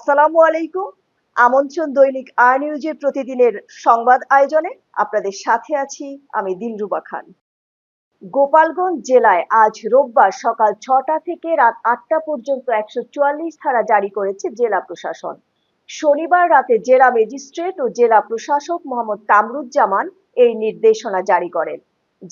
আসসালামু আলাইকুম। আমন্ত্রণ দৈনিক আর নিউজের প্রতিদিনের সংবাদ আয়োজনে আপনাদের সাথে আছি আমি দিলরুবা খান। গোপালগঞ্জ জেলায় আজ রোববার সকাল ৬টা থেকে রাত ৮টা পর্যন্ত ১৪৪ ধারা জারি করেছে জেলা প্রশাসন। শনিবার রাতে জেলা ম্যাজিস্ট্রেট ও জেলা প্রশাসক মোহাম্মদ কামরুজ্জামান এই নির্দেশনা জারি করেন।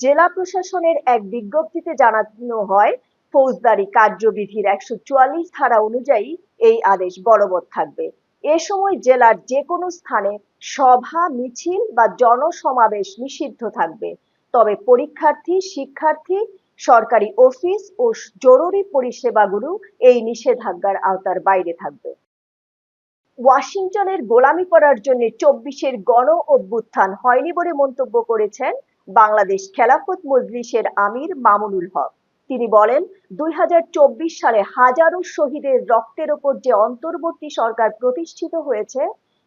জেলা প্রশাসনের এক বিজ্ঞপ্তিতে জানানো হয়, ফৌজদারি কার্যবিধির ১৪৪ ধারা অনুযায়ী এই আদেশ বলবৎ থাকবে। এ সময় জেলার যে কোনো স্থানে সভা, মিছিল বা জনসমাবেশ নিষিদ্ধ থাকবে। তবে পরীক্ষার্থী, শিক্ষার্থী, সরকারি অফিস ও জরুরি পরিষেবাগুলো এই নিষেধাজ্ঞার আওতার বাইরে থাকবে। ওয়াশিংটনের গোলামি করার জন্য ২৪-এর গণ অভ্যুত্থান হয়নি বলে মন্তব্য করেছেন বাংলাদেশ খেলাফত মজলিসের আমির মামুনুল হক। তিনি বলেন, ২০২৪ সালে হাজারো শহীদের রক্তের ওপর যে অন্তর্বর্তী সরকার প্রতিষ্ঠিত হয়েছে,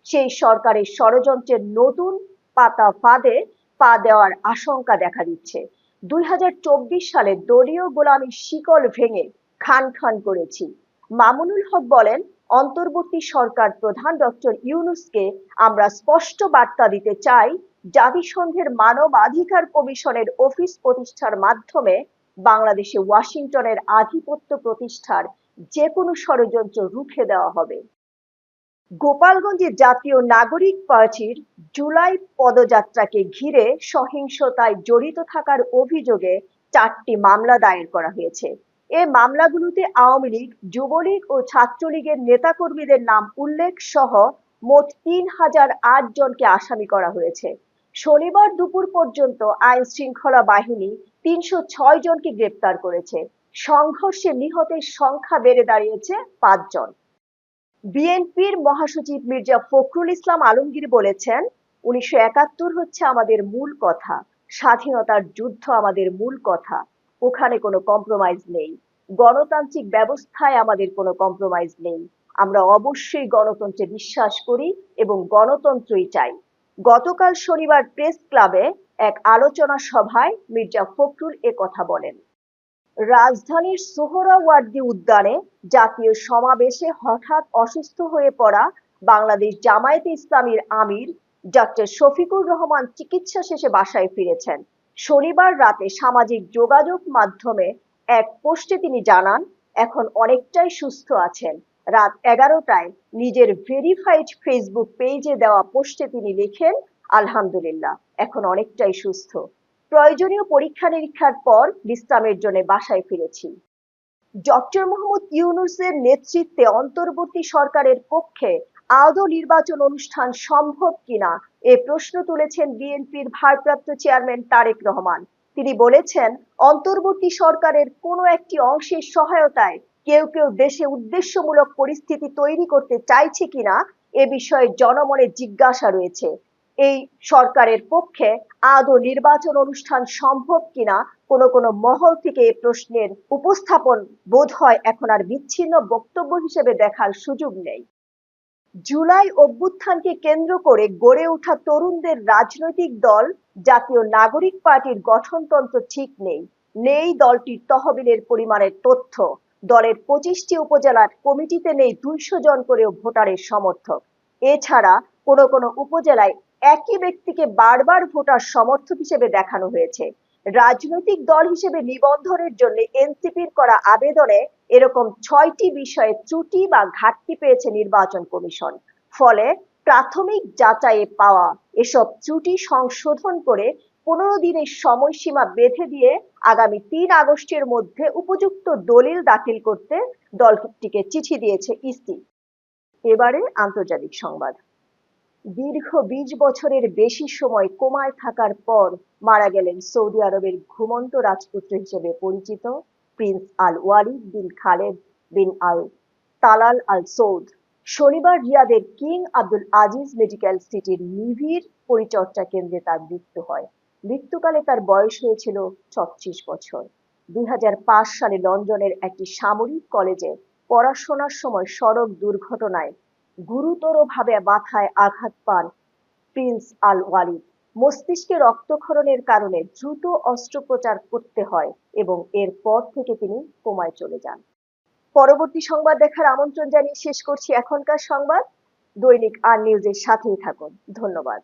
সেই সরকারের ষড়যন্ত্রের নতুন পাতা ফাঁদে পা দেওয়ার আশঙ্কা দেখা দিচ্ছে। ২০২৪ সালে দলীয় গোলামির শিকল ভেঙে খান খান করেছি। মামুনুল হক বলেন, অন্তর্বর্তী সরকার প্রধান ডক্টর ইউনূসকে আমরা স্পষ্ট বার্তা দিতে চাই, জাতিসংঘের মানবাধিকার কমিশনের অফিস প্রতিষ্ঠার মাধ্যমে বাংলাদেশে ওয়াশিংটনের আধিপত্য প্রতিষ্ঠার যে কোনো ষড়যন্ত্র রুখে দেওয়া হবে। গোপালগঞ্জে জাতীয় নাগরিক পার্টির জুলাই পদযাত্রাকে ঘিরে সহিংসতায় জড়িত থাকার অভিযোগে 4টি মামলা দায়ের করা হয়েছে। এ মামলাগুলোতে আওয়ামী লীগ, যুবলীগ ও ছাত্রলীগের নেতাকর্মীদের নাম উল্লেখ সহ মোট ৩,০০৮ জনকে আসামি করা হয়েছে। শনিবার দুপুর পর্যন্ত আইন শৃঙ্খলা বাহিনী ৩০৬ জনকে গ্রেপ্তার করেছে। সংঘর্ষে নিহতের সংখ্যা বেড়ে দাঁড়িয়েছে ৫ জন। বিএনপির মহাসচিব মির্জা ফখরুল ইসলাম আলমগীর বলেছেন, ১৯৭১ হচ্ছে আমাদের মূল কথা, স্বাধীনতার যুদ্ধ আমাদের মূল কথা, ওখানে কোনো কম্প্রোমাইজ নেই। গণতান্ত্রিক ব্যবস্থায় আমাদের কোনো কম্প্রোমাইজ নেই। আমরা অবশ্যই গণতন্ত্রে বিশ্বাস করি এবং গণতন্ত্রই চাই। গতকাল শনিবার প্রেস ক্লাবে এক আলোচনা সভায় মির্জা ফখরুল কথা বলেন। রাজধানীর সোহরাওয়ার্দী উদ্যানে জাতীয় সমাবেশে হঠাৎ অসুস্থ হয়ে পড়া বাংলাদেশ জামায়াতে ইসলামীর আমির ডক্টর শফিকুর রহমান চিকিৎসা শেষে বাসায় ফিরেছেন। শনিবার রাতে সামাজিক যোগাযোগ মাধ্যমে এক পোস্টে তিনি জানান, এখন অনেকটাই সুস্থ আছেন। রাত 11টায় নিজের ভেরিফাইড ফেসবুক পেজে দেওয়া পোস্টে তিনি লিখেন, আলহামদুলিল্লাহ, এখন অনেকটাই সুস্থ। প্রয়োজনীয় পরীক্ষা নিরীক্ষার পর বিশ্রামের জন্য বাসায় ফিরেছি। ডক্টর মোহাম্মদ ইউনূসের নেতৃত্বে অন্তর্বর্তী সরকারের পক্ষে আদৌ নির্বাচন অনুষ্ঠান সম্ভব কিনা এ প্রশ্ন তুলেছেন বিএনপির ভারপ্রাপ্ত চেয়ারম্যান তারেক রহমান। তিনি বলেছেন, অন্তর্বর্তী সরকারের কোনো একটি অংশের সহায়তায় কেউ কেউ দেশে উদ্দেশ্যমূলক পরিস্থিতি তৈরি করতে চাইছে কিনা এ বিষয়ে জনমনে জিজ্ঞাসা রয়েছে। এই সরকারের পক্ষে আদৌ নির্বাচন অনুষ্ঠান সম্ভব কিনা কোনো মহল থেকে এই প্রশ্নের উপস্থাপন বোধহয় এখন আর বিচ্ছিন্ন বক্তব্য হিসেবে দেখার সুযোগ নেই। জুলাই অভ্যুত্থানকে কেন্দ্র করে গড়ে ওঠা তরুণদের রাজনৈতিক দল জাতীয় নাগরিক পার্টির গঠনতন্ত্র ঠিক নেই। নেই দলটির তহবিলের পরিমাণের তথ্য। দলের 25টি উপজেলার কমিটিতে নেই 200 জন করেও ভোটারের সমর্থক। এছাড়া কোনো উপজেলায় একই ব্যক্তিকে বারবার ভোটার সমর্থক হিসেবে দেখানো হয়েছে। রাজনৈতিক দল হিসেবে নিবন্ধনের জন্য এনসিপির করা আবেদনে এরকম 6টি বিষয়ে ত্রুটি বা ঘাটতি পেয়েছে নির্বাচন কমিশন। ফলে প্রাথমিক যাচাইয়ে পাওয়া এসব ত্রুটি সংশোধন করে 15 দিনের সময়সীমা বেঁধে দিয়ে আগামী 3 আগস্টের মধ্যে উপযুক্ত দলিল দাখিল করতে দলটিকে চিঠি দিয়েছে ইসি। এবারে আন্তর্জাতিক সংবাদ। দীর্ঘ 20 বছরের বেশি সময় কোমায় থাকার পর মারা গেলেন সৌদি আরবের ঘুমন্ত রাজপুত্র হিসেবে পরিচিত প্রিন্স আল ওয়ালিদ বিন খালেদ বিন আল তালাল আল সৌদ। শনিবার রিয়াদের কিং আব্দুল আজিজ মেডিকেল সিটির নিবিড় পরিচর্যা কেন্দ্রে তার মৃত্যু হয়। মৃত্যুকালে তার বয়স হয়েছিল 36 বছর। 2005 সালে লন্ডনের একটি সামরিক কলেজে পড়াশোনার সময় সড়ক দুর্ঘটনায় গুরুতরভাবে মাথায় আঘাত পান প্রিন্স আল ওয়ালিদ। মস্তিষ্কে রক্তক্ষরণের কারণে দ্রুত অস্ত্রোপচার করতে হয় এবং এরপর থেকে তিনি কোমায় চলে যান। পরবর্তী সংবাদ দেখার আমন্ত্রণ জানিয়ে শেষ করছি এখনকার সংবাদ। দৈনিক আর নিউজের সাথেই থাকুন। ধন্যবাদ।